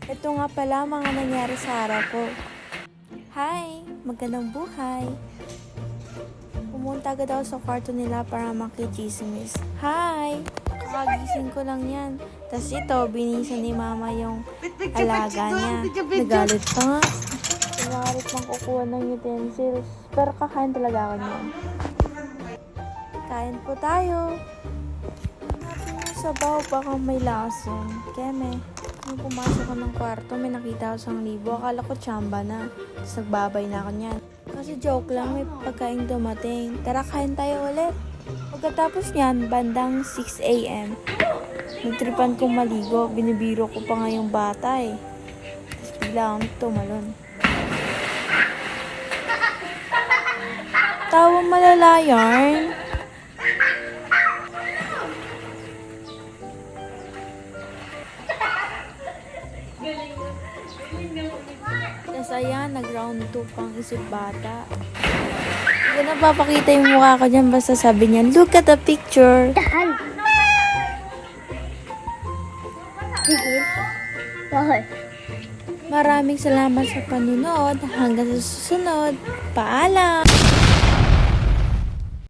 Ito nga pala mga nangyari sa araw ko. Hi! Magandang buhay! Pumunta agad ako sa kwarto nila para makichismis. Hi! Kakagising ko lang yan. Tapos ito, binisan ni mama yung alaga niya. Nagalit pa nga. Nagalit pang kukuha ng utensils. Pero kakain talaga ako niyan. Kain po tayo. Natin yung sabaw, baka may lason. Keme. Nung pumasok ko ng kwarto, may nakita ako 1,000. Akala ko tsamba na. Tapos nagbabay na ako niyan. Kasi joke lang, may pagkain dumating. Tara, kain tayo ulit. Pagkatapos niyan, bandang 6 a.m. Nagtripan kong maligo. Binibiro ko pa nga yung bata eh. Tapos bigla akong tumalon. Tawa malala yarn. Tapos ayan, nag-round 2 pang isip bata. Hindi na papakita yung mukha ko dyan. Basta sabi niya, look at the picture. Maraming salamat sa panunood. Hanggang sa susunod. Paalam!